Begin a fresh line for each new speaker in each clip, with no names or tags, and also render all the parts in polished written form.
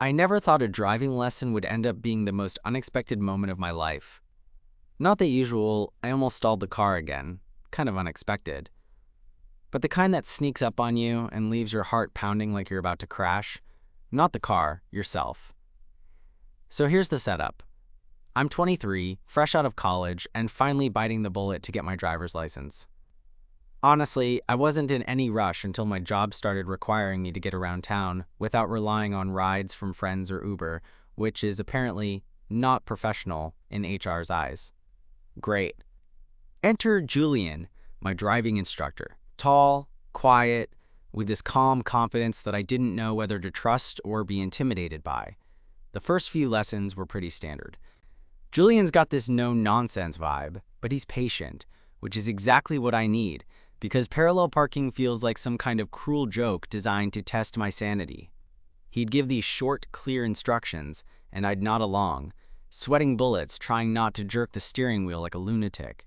I never thought a driving lesson would end up being the most unexpected moment of my life. Not the usual, I almost stalled the car again, kind of unexpected, but the kind that sneaks up on you and leaves your heart pounding like you're about to crash. Not the car, yourself. So here's the setup. I'm 23, fresh out of college, and finally biting the bullet to get my driver's license. Honestly, I wasn't in any rush until my job started requiring me to get around town without relying on rides from friends or Uber, which is apparently not professional in HR's eyes. Great. Enter Julian, my driving instructor. Tall, quiet, with this calm confidence that I didn't know whether to trust or be intimidated by. The first few lessons were pretty standard. Julian's got this no-nonsense vibe, but he's patient, which is exactly what I need, because parallel parking feels like some kind of cruel joke designed to test my sanity. He'd give these short, clear instructions, and I'd nod along, sweating bullets trying not to jerk the steering wheel like a lunatic.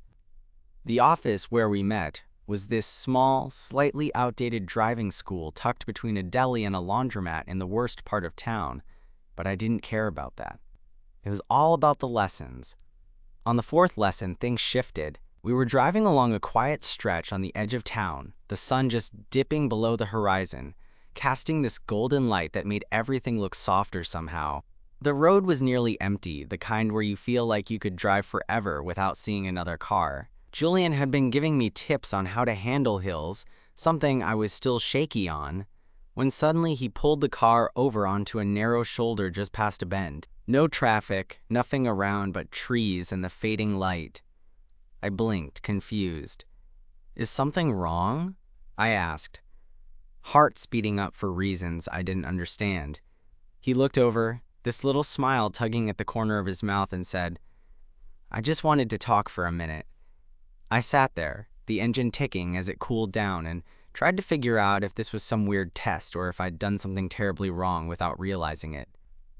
The office where we met was this small, slightly outdated driving school tucked between a deli and a laundromat in the worst part of town, but I didn't care about that. It was all about the lessons. On the fourth lesson, things shifted. We were driving along a quiet stretch on the edge of town, the sun just dipping below the horizon, casting this golden light that made everything look softer somehow. The road was nearly empty, the kind where you feel like you could drive forever without seeing another car. Julian had been giving me tips on how to handle hills, something I was still shaky on, when suddenly he pulled the car over onto a narrow shoulder just past a bend. No traffic, nothing around but trees and the fading light. I blinked, confused. Is something wrong? I asked, heart speeding up for reasons I didn't understand. He looked over, this little smile tugging at the corner of his mouth, and said, "I just wanted to talk for a minute." I sat there, the engine ticking as it cooled down, and tried to figure out if this was some weird test or if I'd done something terribly wrong without realizing it.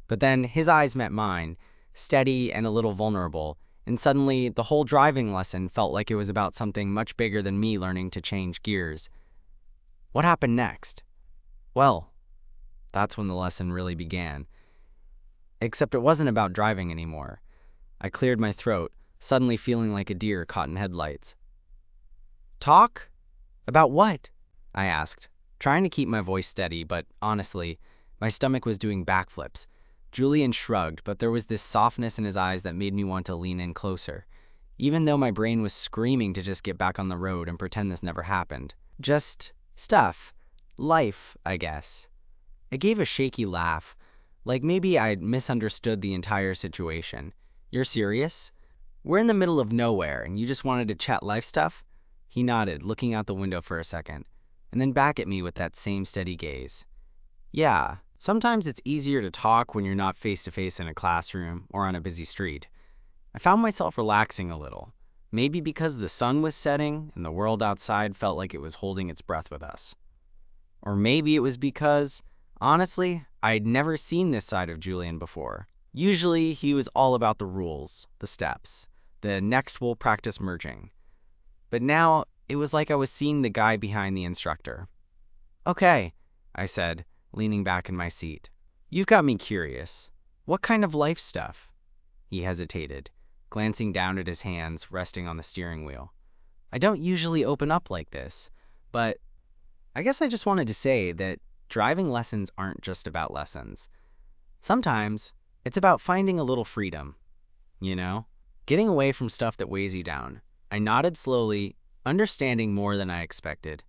But then his eyes met mine, steady and a little vulnerable, and suddenly the whole driving lesson felt like it was about something much bigger than me learning to change gears. What happened next? Well, that's when the lesson really began. Except it wasn't about driving anymore. I cleared my throat, suddenly feeling like a deer caught in headlights. Talk? About what? I asked, trying to keep my voice steady, but honestly, my stomach was doing backflips. Julian shrugged, but there was this softness in his eyes that made me want to lean in closer, even though my brain was screaming to just get back on the road and pretend this never happened. Just stuff. Life, I guess. I gave a shaky laugh, like maybe I'd misunderstood the entire situation. You're serious? We're in the middle of nowhere and you just wanted to chat life stuff? He nodded, looking out the window for a second, and then back at me with that same steady gaze. Yeah. Sometimes it's easier to talk when you're not face-to-face in a classroom or on a busy street. I found myself relaxing a little, maybe because the sun was setting and the world outside felt like it was holding its breath with us. Or maybe it was because, honestly, I'd never seen this side of Julian before. Usually, he was all about the rules, the steps, the next we'll practice merging. But now, it was like I was seeing the guy behind the instructor. Okay, I said, leaning back in my seat. You've got me curious. What kind of life stuff? He hesitated, glancing down at his hands resting on the steering wheel. I don't usually open up like this, but I guess I just wanted to say that driving lessons aren't just about lessons. Sometimes it's about finding a little freedom, you know? Getting away from stuff that weighs you down. I nodded slowly, understanding more than I expected.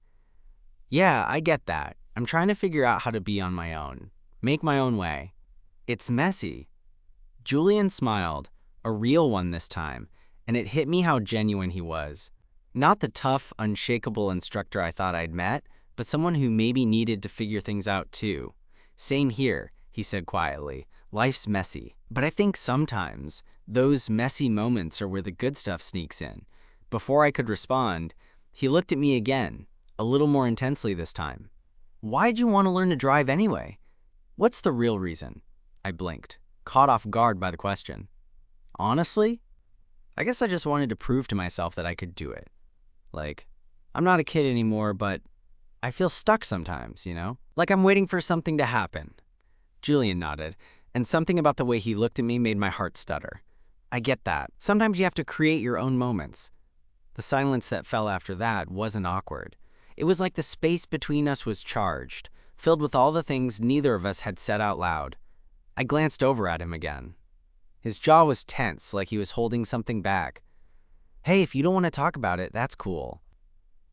Yeah, I get that. I'm trying to figure out how to be on my own, make my own way. It's messy. Julian smiled, a real one this time, and it hit me how genuine he was. Not the tough, unshakable instructor I thought I'd met, but someone who maybe needed to figure things out too. Same here, he said quietly. Life's messy, but I think sometimes those messy moments are where the good stuff sneaks in. Before I could respond, he looked at me again, a little more intensely this time. Why'd you want to learn to drive anyway? What's the real reason? I blinked, caught off guard by the question. Honestly, I guess I just wanted to prove to myself that I could do it. Like, I'm not a kid anymore, but I feel stuck sometimes, you know? Like I'm waiting for something to happen. Julian nodded, and something about the way he looked at me made my heart stutter. I get that. Sometimes you have to create your own moments. The silence that fell after that wasn't awkward. It was like the space between us was charged, filled with all the things neither of us had said out loud. I glanced over at him again. His jaw was tense, like he was holding something back. Hey, if you don't want to talk about it, that's cool.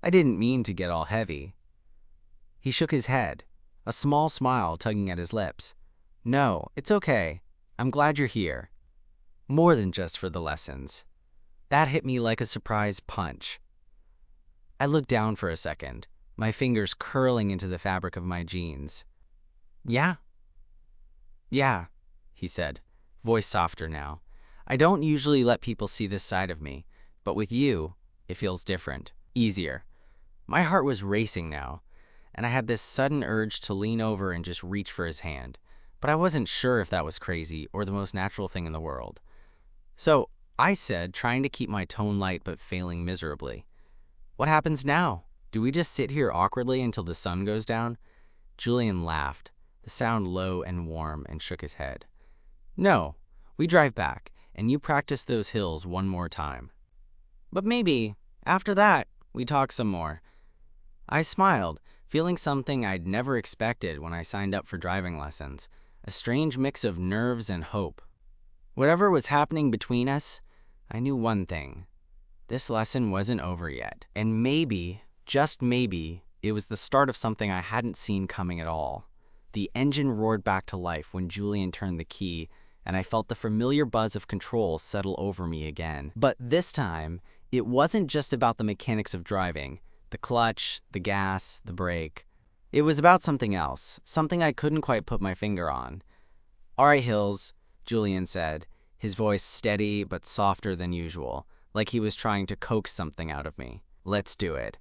I didn't mean to get all heavy. He shook his head, a small smile tugging at his lips. No, it's okay. I'm glad you're here. More than just for the lessons. That hit me like a surprise punch. I looked down for a second, my fingers curling into the fabric of my jeans. Yeah? Yeah, he said, voice softer now. I don't usually let people see this side of me, but with you, it feels different, easier. My heart was racing now, and I had this sudden urge to lean over and just reach for his hand, but I wasn't sure if that was crazy or the most natural thing in the world. So I said, trying to keep my tone light but failing miserably. What happens now? Do we just sit here awkwardly until the sun goes down? Julian laughed, the sound low and warm, and shook his head. No, we drive back, and you practice those hills one more time. But maybe, after that, we talk some more. I smiled, feeling something I'd never expected when I signed up for driving lessons, a strange mix of nerves and hope. Whatever was happening between us, I knew one thing. This lesson wasn't over yet, and maybe, just maybe, it was the start of something I hadn't seen coming at all. The engine roared back to life when Julian turned the key, and I felt the familiar buzz of control settle over me again. But this time, it wasn't just about the mechanics of driving, the clutch, the gas, the brake. It was about something else, something I couldn't quite put my finger on. All right, Hills, Julian said, his voice steady but softer than usual, like he was trying to coax something out of me. Let's do it.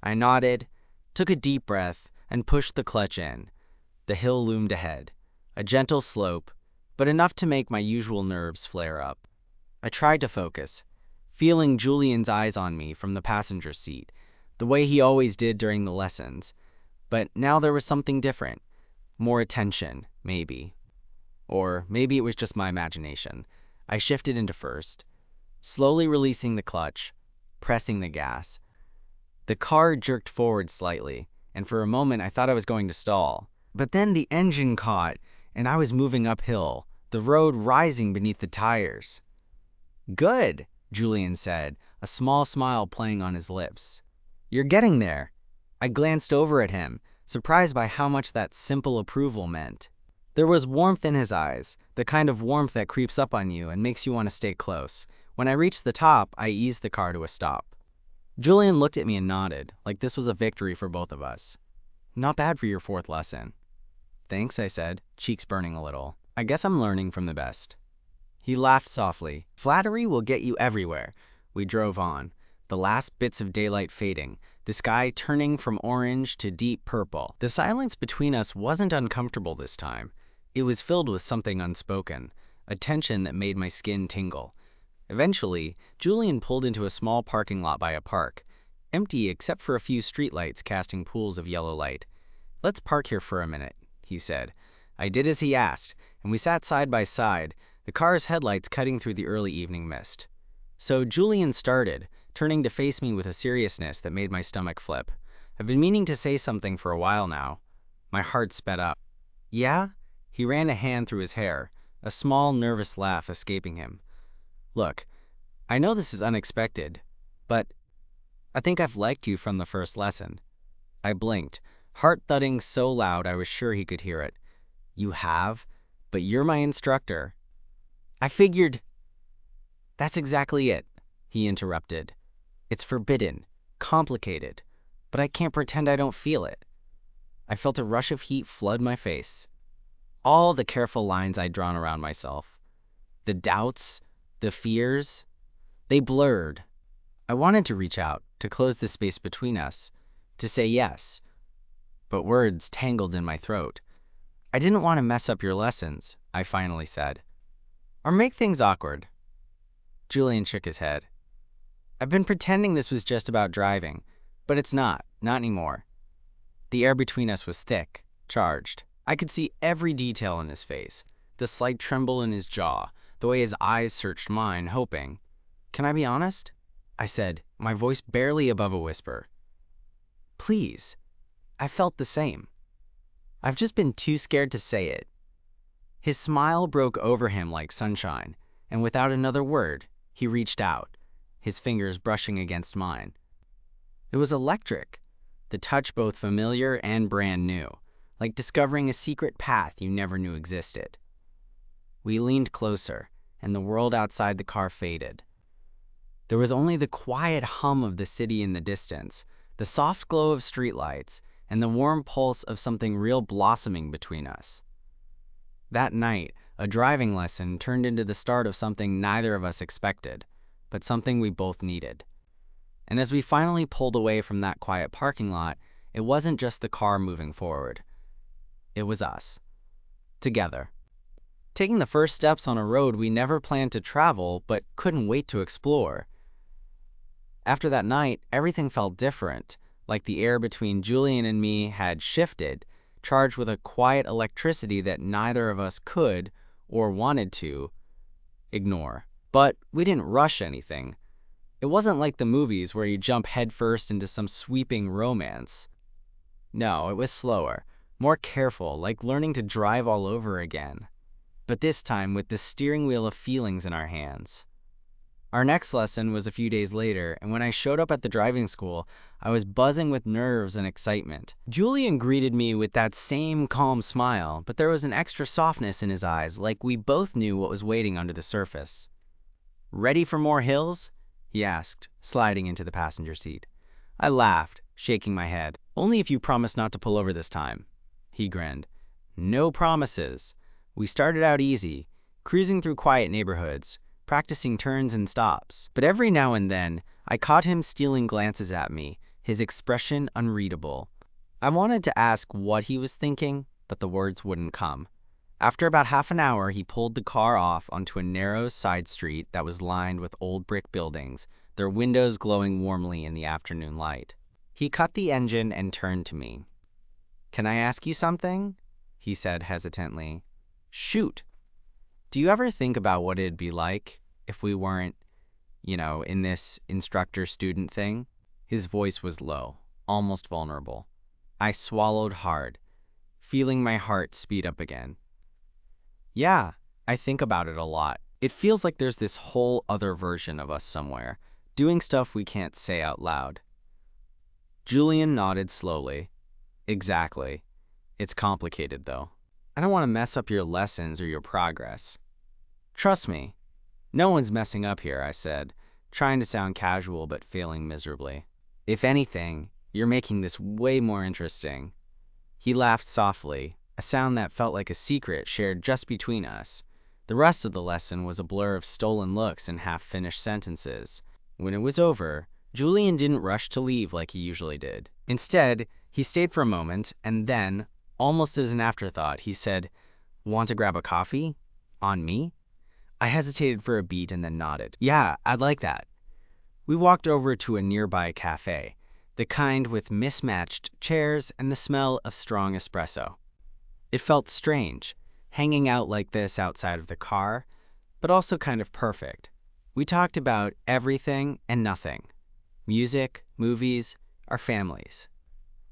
I nodded, took a deep breath, and pushed the clutch in. The hill loomed ahead, a gentle slope, but enough to make my usual nerves flare up. I tried to focus, feeling Julian's eyes on me from the passenger seat, the way he always did during the lessons. But now there was something different. More attention, maybe. Or maybe it was just my imagination. I shifted into first, slowly releasing the clutch, pressing the gas. The car jerked forward slightly, and for a moment I thought I was going to stall. But then the engine caught, and I was moving uphill, the road rising beneath the tires. Good, Julian said, a small smile playing on his lips. You're getting there. I glanced over at him, surprised by how much that simple approval meant. There was warmth in his eyes, the kind of warmth that creeps up on you and makes you want to stay close. When I reached the top, I eased the car to a stop. Julian looked at me and nodded, like this was a victory for both of us. Not bad for your fourth lesson. Thanks, I said, cheeks burning a little. I guess I'm learning from the best. He laughed softly. Flattery will get you everywhere. We drove on, the last bits of daylight fading, the sky turning from orange to deep purple. The silence between us wasn't uncomfortable this time. It was filled with something unspoken, a tension that made my skin tingle. Eventually, Julian pulled into a small parking lot by a park, empty except for a few streetlights casting pools of yellow light. Let's park here for a minute, he said. I did as he asked, and we sat side by side, the car's headlights cutting through the early evening mist. So Julian started, turning to face me with a seriousness that made my stomach flip. I've been meaning to say something for a while now. My heart sped up. Yeah? He ran a hand through his hair, a small, nervous laugh escaping him. Look, I know this is unexpected, but I think I've liked you from the first lesson. I blinked, heart thudding so loud I was sure he could hear it. You have? But you're my instructor. I figured. That's exactly it, he interrupted. It's forbidden, complicated, but I can't pretend I don't feel it. I felt a rush of heat flood my face. All the careful lines I'd drawn around myself. The doubts, the fears, they blurred. I wanted to reach out, to close the space between us, to say yes, but words tangled in my throat. I didn't want to mess up your lessons, I finally said. Or make things awkward. Julian shook his head. I've been pretending this was just about driving, but it's not anymore. The air between us was thick, charged. I could see every detail in his face, the slight tremble in his jaw, the way his eyes searched mine, hoping. "Can I be honest?" I said, my voice barely above a whisper. "Please." I felt the same. I've just been too scared to say it. His smile broke over him like sunshine, and without another word, he reached out, his fingers brushing against mine. It was electric, the touch both familiar and brand new, like discovering a secret path you never knew existed. We leaned closer, and the world outside the car faded. There was only the quiet hum of the city in the distance, the soft glow of streetlights, and the warm pulse of something real blossoming between us. That night, a driving lesson turned into the start of something neither of us expected, but something we both needed. And as we finally pulled away from that quiet parking lot, it wasn't just the car moving forward. It was us. Together. Taking the first steps on a road we never planned to travel, but couldn't wait to explore. After that night, everything felt different, like the air between Julian and me had shifted, charged with a quiet electricity that neither of us could, or wanted to, ignore. But we didn't rush anything. It wasn't like the movies where you jump headfirst into some sweeping romance. No, it was slower, more careful, like learning to drive all over again. But this time with the steering wheel of feelings in our hands. Our next lesson was a few days later, and when I showed up at the driving school, I was buzzing with nerves and excitement. Julian greeted me with that same calm smile, but there was an extra softness in his eyes, like we both knew what was waiting under the surface. "Ready for more hills?" he asked, sliding into the passenger seat. I laughed, shaking my head. "Only if you promise not to pull over this time," he grinned. "No promises." We started out easy, cruising through quiet neighborhoods, practicing turns and stops. But every now and then, I caught him stealing glances at me, his expression unreadable. I wanted to ask what he was thinking, but the words wouldn't come. After about half an hour, he pulled the car off onto a narrow side street that was lined with old brick buildings, their windows glowing warmly in the afternoon light. He cut the engine and turned to me. "Can I ask you something?" he said hesitantly. "Shoot." "Do you ever think about what it'd be like if we weren't, in this instructor-student thing?" His voice was low, almost vulnerable. I swallowed hard, feeling my heart speed up again. "Yeah, I think about it a lot. It feels like there's this whole other version of us somewhere, doing stuff we can't say out loud." Julian nodded slowly. "Exactly. It's complicated, though. I don't want to mess up your lessons or your progress." "Trust me. No one's messing up here," I said, trying to sound casual but failing miserably. "If anything, you're making this way more interesting." He laughed softly, a sound that felt like a secret shared just between us. The rest of the lesson was a blur of stolen looks and half-finished sentences. When it was over, Julian didn't rush to leave like he usually did. Instead, he stayed for a moment, and then, almost as an afterthought, he said, "Want to grab a coffee? On me?" I hesitated for a beat and then nodded. "Yeah, I'd like that." We walked over to a nearby cafe, the kind with mismatched chairs and the smell of strong espresso. It felt strange, hanging out like this outside of the car, but also kind of perfect. We talked about everything and nothing. Music, movies, our families.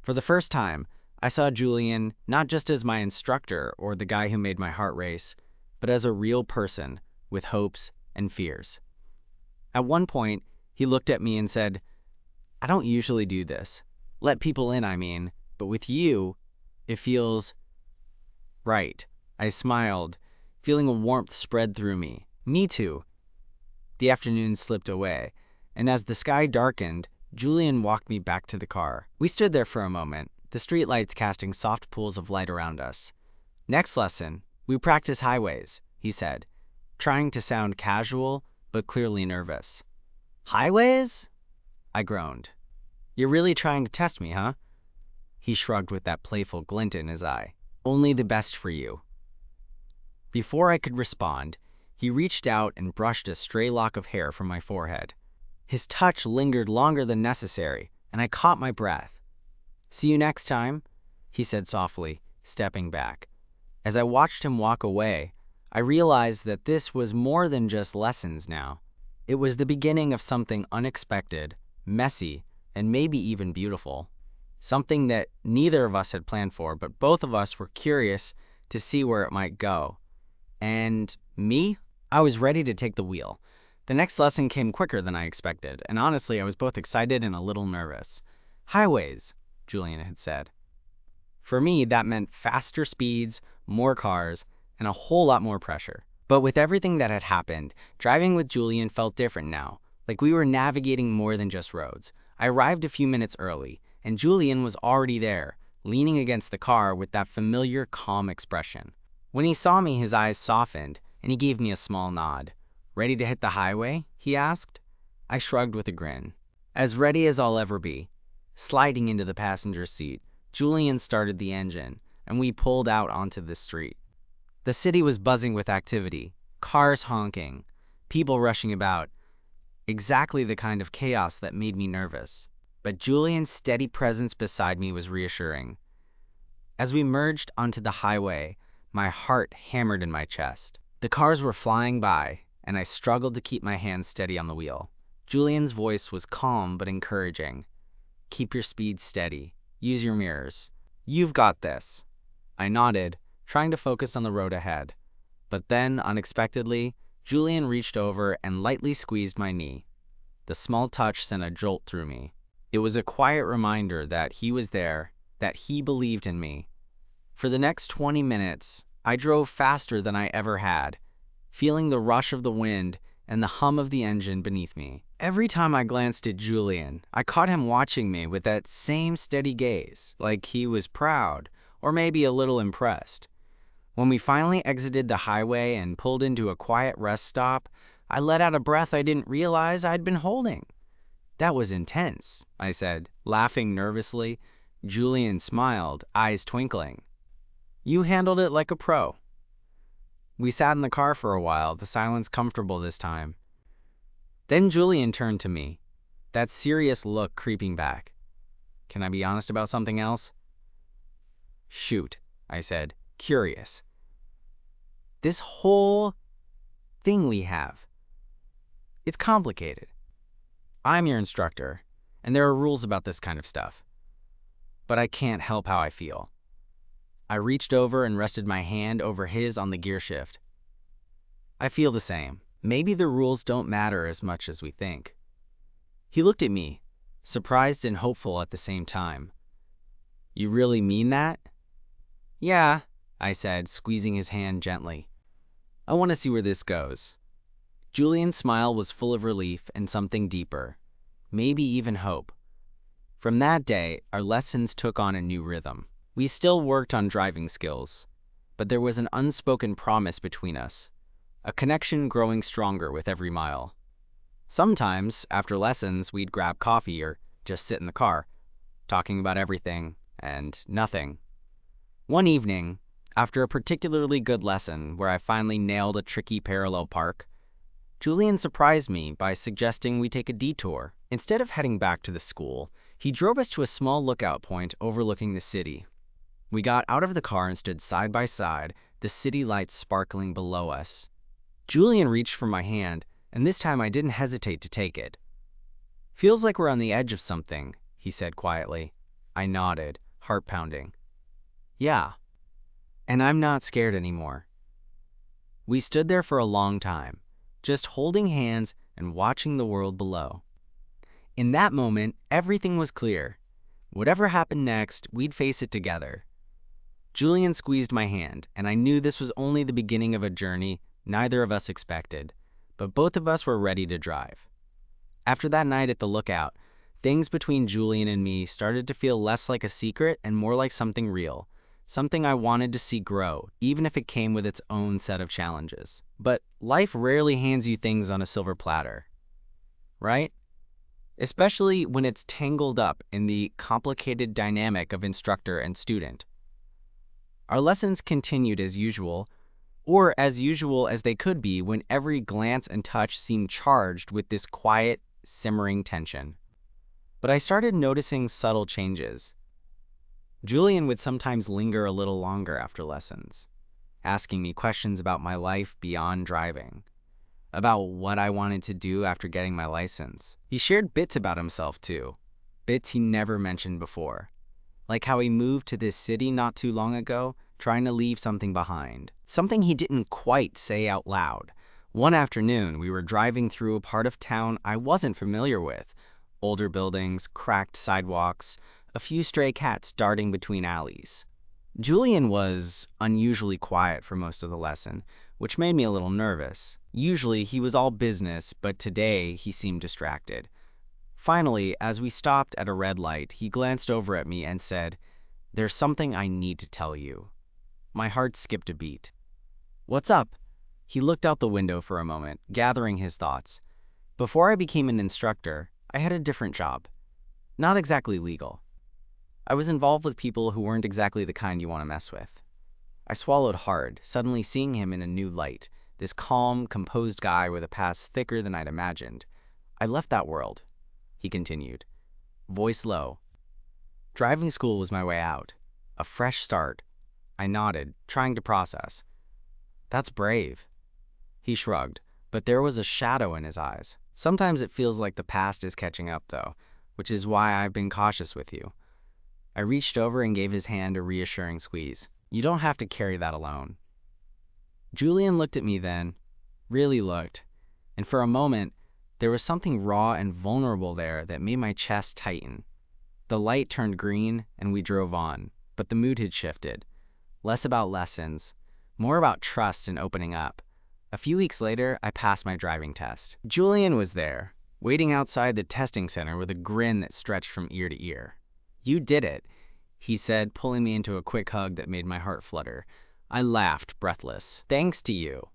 For the first time, I saw Julian not just as my instructor or the guy who made my heart race, but as a real person with hopes and fears. At one point, he looked at me and said, "I don't usually do this. Let people in, I mean, but with you, it feels right." I smiled, feeling a warmth spread through me. "Me too." The afternoon slipped away, and as the sky darkened, Julian walked me back to the car. We stood there for a moment, the streetlights casting soft pools of light around us. "Next lesson, we practice highways," he said, trying to sound casual, but clearly nervous. "Highways?" I groaned. "You're really trying to test me, huh?" He shrugged with that playful glint in his eye. "Only the best for you." Before I could respond, he reached out and brushed a stray lock of hair from my forehead. His touch lingered longer than necessary, and I caught my breath. "See you next time," he said softly, stepping back. As I watched him walk away, I realized that this was more than just lessons now. It was the beginning of something unexpected, messy, and maybe even beautiful. Something that neither of us had planned for, but both of us were curious to see where it might go. And me? I was ready to take the wheel. The next lesson came quicker than I expected, and honestly, I was both excited and a little nervous. Highways, Julian had said. For me, that meant faster speeds, more cars, and a whole lot more pressure. But with everything that had happened, driving with Julian felt different now, like we were navigating more than just roads. I arrived a few minutes early, and Julian was already there, leaning against the car with that familiar, calm expression. When he saw me, his eyes softened, and he gave me a small nod. "Ready to hit the highway?" he asked. I shrugged with a grin. "As ready as I'll ever be." Sliding into the passenger seat, Julian started the engine, and we pulled out onto the street. The city was buzzing with activity, cars honking, people rushing about. Exactly the kind of chaos that made me nervous. But Julian's steady presence beside me was reassuring. As we merged onto the highway, my heart hammered in my chest. The cars were flying by, and I struggled to keep my hands steady on the wheel. Julian's voice was calm but encouraging. "Keep your speed steady. Use your mirrors. You've got this." I nodded, trying to focus on the road ahead. But then, unexpectedly, Julian reached over and lightly squeezed my knee. The small touch sent a jolt through me. It was a quiet reminder that he was there, that he believed in me. For the next 20 minutes, I drove faster than I ever had, feeling the rush of the wind and the hum of the engine beneath me. Every time I glanced at Julian, I caught him watching me with that same steady gaze, like he was proud, or maybe a little impressed. When we finally exited the highway and pulled into a quiet rest stop, I let out a breath I didn't realize I'd been holding. "That was intense," I said, laughing nervously. Julian smiled, eyes twinkling. "You handled it like a pro." We sat in the car for a while, the silence comfortable this time. Then Julian turned to me, that serious look creeping back. "Can I be honest about something else?" "Shoot," I said, curious. "This whole thing we have, it's complicated. I'm your instructor, and there are rules about this kind of stuff. But I can't help how I feel." I reached over and rested my hand over his on the gear shift. "I feel the same. Maybe the rules don't matter as much as we think." He looked at me, surprised and hopeful at the same time. "You really mean that?" "Yeah," I said, squeezing his hand gently. "I want to see where this goes." Julian's smile was full of relief and something deeper, maybe even hope. From that day, our lessons took on a new rhythm. We still worked on driving skills, but there was an unspoken promise between us, a connection growing stronger with every mile. Sometimes, after lessons, we'd grab coffee or just sit in the car, talking about everything and nothing. One evening, after a particularly good lesson where I finally nailed a tricky parallel park, Julian surprised me by suggesting we take a detour. Instead of heading back to the school, he drove us to a small lookout point overlooking the city. We got out of the car and stood side by side, the city lights sparkling below us. Julian reached for my hand, and this time I didn't hesitate to take it. "Feels like we're on the edge of something," he said quietly. I nodded, heart pounding. "Yeah, and I'm not scared anymore." We stood there for a long time, just holding hands and watching the world below. In that moment, everything was clear. Whatever happened next, we'd face it together. Julian squeezed my hand, and I knew this was only the beginning of a journey neither of us expected, but both of us were ready to drive. After that night at the lookout, things between Julian and me started to feel less like a secret and more like something real, something I wanted to see grow, even if it came with its own set of challenges. But life rarely hands you things on a silver platter, right? Especially when it's tangled up in the complicated dynamic of instructor and student. Our lessons continued as usual, or as usual as they could be when every glance and touch seemed charged with this quiet, simmering tension. But I started noticing subtle changes. Julian would sometimes linger a little longer after lessons, asking me questions about my life beyond driving, about what I wanted to do after getting my license. He shared bits about himself too, bits he never mentioned before, like how he moved to this city not too long ago, trying to leave something behind. Something he didn't quite say out loud. One afternoon, we were driving through a part of town I wasn't familiar with. Older buildings, cracked sidewalks, a few stray cats darting between alleys. Julian was unusually quiet for most of the lesson, which made me a little nervous. Usually, he was all business, but today he seemed distracted. Finally, as we stopped at a red light, he glanced over at me and said, "There's something I need to tell you." My heart skipped a beat. "What's up?" He looked out the window for a moment, gathering his thoughts. Before I became an instructor, I had a different job. Not exactly legal. I was involved with people who weren't exactly the kind you want to mess with. I swallowed hard, suddenly seeing him in a new light, this calm, composed guy with a past thicker than I'd imagined. "I left that world," he continued, voice low. "Driving school was my way out. A fresh start." I nodded, trying to process. "That's brave." He shrugged, but there was a shadow in his eyes. "Sometimes it feels like the past is catching up, though, which is why I've been cautious with you." I reached over and gave his hand a reassuring squeeze. "You don't have to carry that alone." Julian looked at me then, really looked, and for a moment, there was something raw and vulnerable there that made my chest tighten. The light turned green, and we drove on, but the mood had shifted. Less about lessons, more about trust and opening up. A few weeks later, I passed my driving test. Julian was there, waiting outside the testing center with a grin that stretched from ear to ear. "You did it," he said, pulling me into a quick hug that made my heart flutter. I laughed, breathless. "Thanks to you."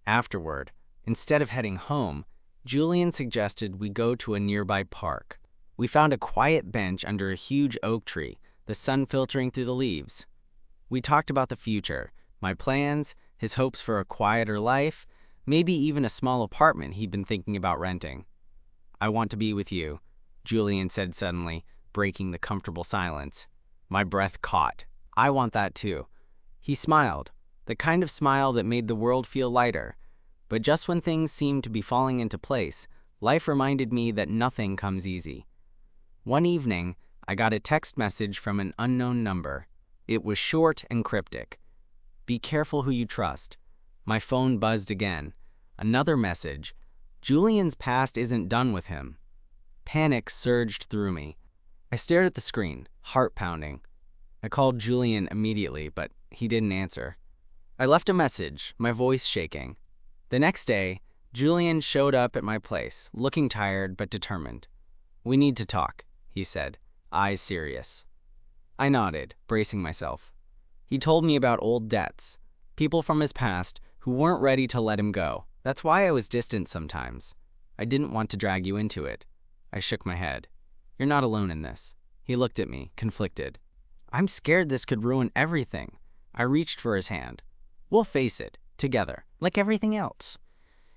Afterward, instead of heading home, Julian suggested we go to a nearby park. We found a quiet bench under a huge oak tree, the sun filtering through the leaves. We talked about the future, my plans, his hopes for a quieter life, maybe even a small apartment he'd been thinking about renting. "I want to be with you," Julian said suddenly, breaking the comfortable silence. My breath caught. "I want that too." He smiled, the kind of smile that made the world feel lighter. But just when things seemed to be falling into place, life reminded me that nothing comes easy. One evening, I got a text message from an unknown number. It was short and cryptic. "Be careful who you trust." My phone buzzed again. Another message. "Julian's past isn't done with him." Panic surged through me. I stared at the screen, heart pounding. I called Julian immediately, but he didn't answer. I left a message, my voice shaking. The next day, Julian showed up at my place, looking tired but determined. "We need to talk," he said, eyes serious. I nodded, bracing myself. He told me about old debts, people from his past who weren't ready to let him go. That's why I was distant sometimes. I didn't want to drag you into it. I shook my head. "You're not alone in this." He looked at me, conflicted. "I'm scared this could ruin everything." I reached for his hand. "We'll face it, together, like everything else."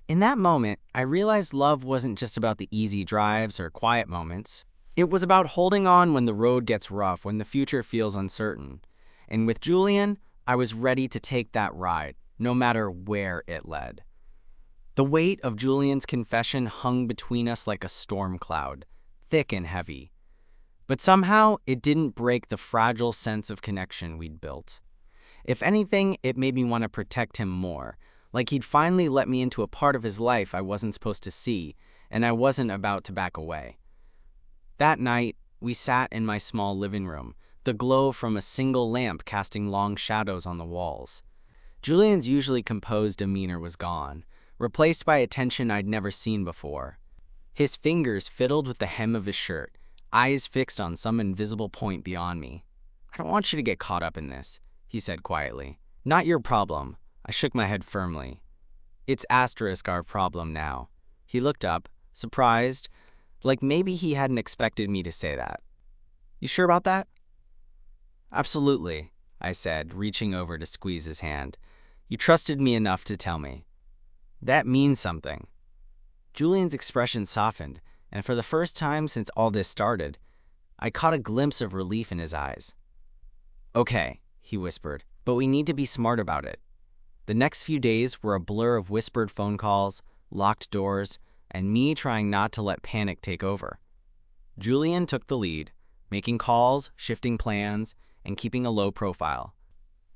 In that moment, I realized love wasn't just about the easy drives or quiet moments. It was about holding on when the road gets rough, when the future feels uncertain. And with Julian, I was ready to take that ride, no matter where it led. The weight of Julian's confession hung between us like a storm cloud, thick and heavy. But somehow, it didn't break the fragile sense of connection we'd built. If anything, it made me want to protect him more, like he'd finally let me into a part of his life I wasn't supposed to see, and I wasn't about to back away. That night, we sat in my small living room, the glow from a single lamp casting long shadows on the walls. Julian's usually composed demeanor was gone, replaced by a tension I'd never seen before. His fingers fiddled with the hem of his shirt, eyes fixed on some invisible point beyond me. "I don't want you to get caught up in this," he said quietly. "Not your problem." I shook my head firmly. "It's asterisk our problem now." He looked up, surprised, like maybe he hadn't expected me to say that. "You sure about that?" "Absolutely," I said, reaching over to squeeze his hand. "You trusted me enough to tell me." "That means something." Julian's expression softened, and for the first time since all this started, I caught a glimpse of relief in his eyes. "Okay," he whispered, "but we need to be smart about it." The next few days were a blur of whispered phone calls, locked doors, and me trying not to let panic take over. Julian took the lead, making calls, shifting plans, and keeping a low profile.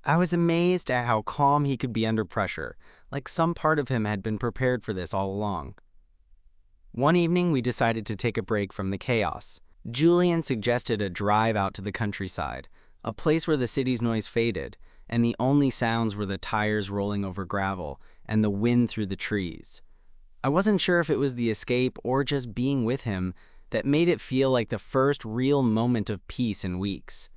I was amazed at how calm he could be under pressure, like some part of him had been prepared for this all along. One evening, we decided to take a break from the chaos. Julian suggested a drive out to the countryside, a place where the city's noise faded, and the only sounds were the tires rolling over gravel and the wind through the trees. I wasn't sure if it was the escape or just being with him that made it feel like the first real moment of peace in weeks.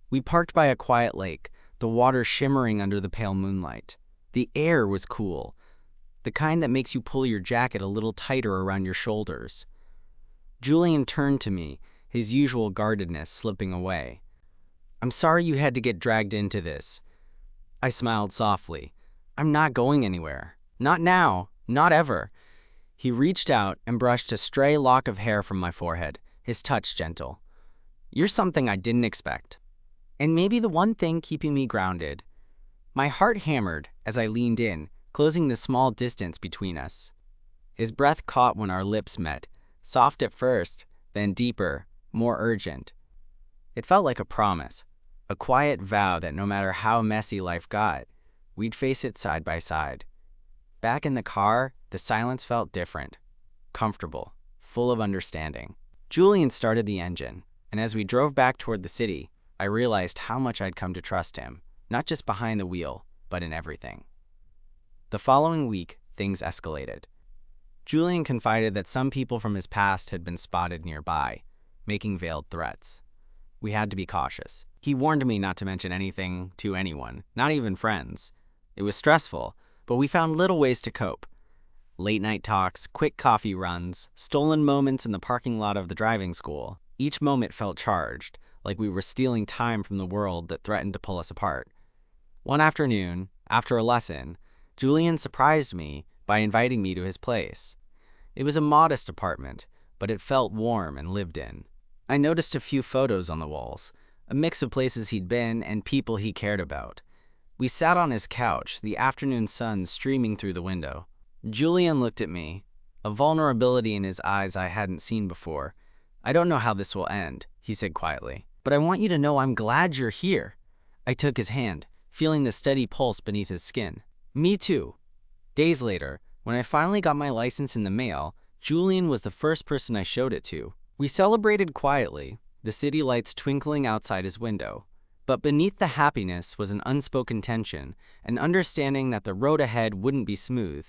We parked by a quiet lake, the water shimmering under the pale moonlight. The air was cool, the kind that makes you pull your jacket a little tighter around your shoulders. Julian turned to me, his usual guardedness slipping away. "I'm sorry you had to get dragged into this." I smiled softly. "I'm not going anywhere. Not now. Not ever." He reached out and brushed a stray lock of hair from my forehead, his touch gentle. "You're something I didn't expect. And maybe the one thing keeping me grounded." My heart hammered as I leaned in, closing the small distance between us. His breath caught when our lips met, soft at first, then deeper, more urgent. It felt like a promise, a quiet vow that no matter how messy life got, we'd face it side by side. Back in the car, the silence felt different, comfortable, full of understanding. Julian started the engine, and as we drove back toward the city, I realized how much I'd come to trust him, not just behind the wheel, but in everything. The following week, things escalated. Julian confided that some people from his past had been spotted nearby, making veiled threats. We had to be cautious. He warned me not to mention anything to anyone, not even friends. It was stressful, but we found little ways to cope. Late-night talks, quick coffee runs, stolen moments in the parking lot of the driving school. Each moment felt charged, like we were stealing time from the world that threatened to pull us apart. One afternoon, after a lesson, Julian surprised me by inviting me to his place. It was a modest apartment, but it felt warm and lived in. I noticed a few photos on the walls, a mix of places he'd been and people he cared about. We sat on his couch, the afternoon sun streaming through the window. Julian looked at me, a vulnerability in his eyes I hadn't seen before. "I don't know how this will end," he said quietly, "but I want you to know I'm glad you're here." I took his hand, feeling the steady pulse beneath his skin. "Me too." Days later, when I finally got my license in the mail, Julian was the first person I showed it to. We celebrated quietly, the city lights twinkling outside his window. But beneath the happiness was an unspoken tension, an understanding that the road ahead wouldn't be smooth.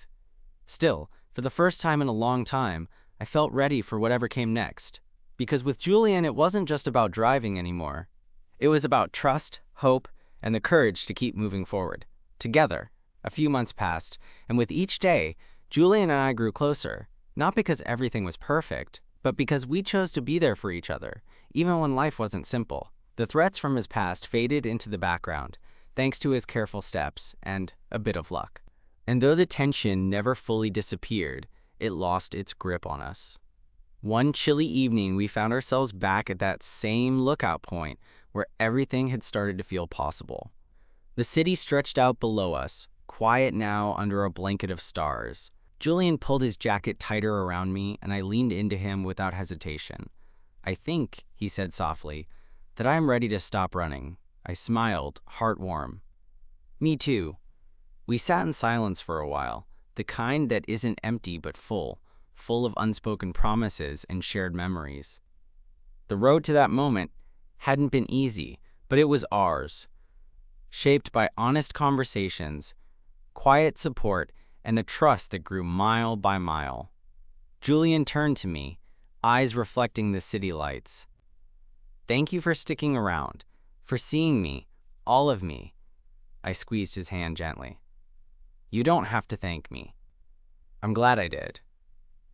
Still, for the first time in a long time, I felt ready for whatever came next. Because with Julian, it wasn't just about driving anymore. It was about trust, hope, and the courage to keep moving forward. Together. A few months passed, and with each day, Julian and I grew closer, not because everything was perfect, but because we chose to be there for each other, even when life wasn't simple. The threats from his past faded into the background, thanks to his careful steps and a bit of luck. And though the tension never fully disappeared, it lost its grip on us. One chilly evening, we found ourselves back at that same lookout point where everything had started to feel possible. The city stretched out below us, quiet now under a blanket of stars. Julian pulled his jacket tighter around me, and I leaned into him without hesitation. "I think," he said softly, "that I am ready to stop running." I smiled, heart warm. "Me too." We sat in silence for a while, the kind that isn't empty but full of unspoken promises and shared memories. The road to that moment hadn't been easy, but it was ours, shaped by honest conversations, quiet support, and a trust that grew mile by mile. Julian turned to me, eyes reflecting the city lights. "Thank you for sticking around, for seeing me, all of me." I squeezed his hand gently. "You don't have to thank me." I'm glad I did.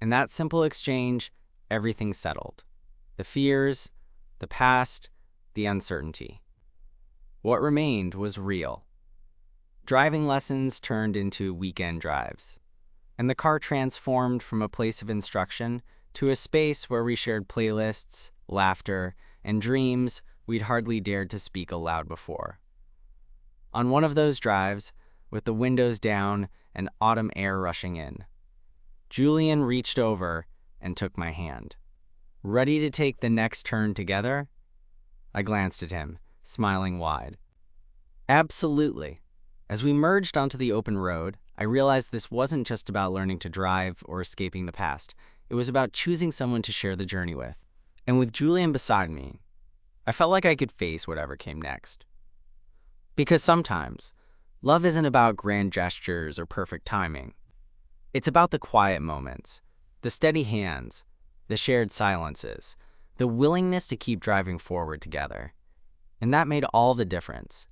In that simple exchange, everything settled. The fears, the past, the uncertainty. What remained was real. Driving lessons turned into weekend drives, and the car transformed from a place of instruction to a space where we shared playlists, laughter, and dreams we'd hardly dared to speak aloud before. On one of those drives, with the windows down and autumn air rushing in, Julian reached over and took my hand. Ready to take the next turn together? I glanced at him, smiling wide. Absolutely. As we merged onto the open road, I realized this wasn't just about learning to drive or escaping the past. It was about choosing someone to share the journey with. And with Julian beside me, I felt like I could face whatever came next. Because sometimes, love isn't about grand gestures or perfect timing. It's about the quiet moments, the steady hands, the shared silences, the willingness to keep driving forward together. And that made all the difference.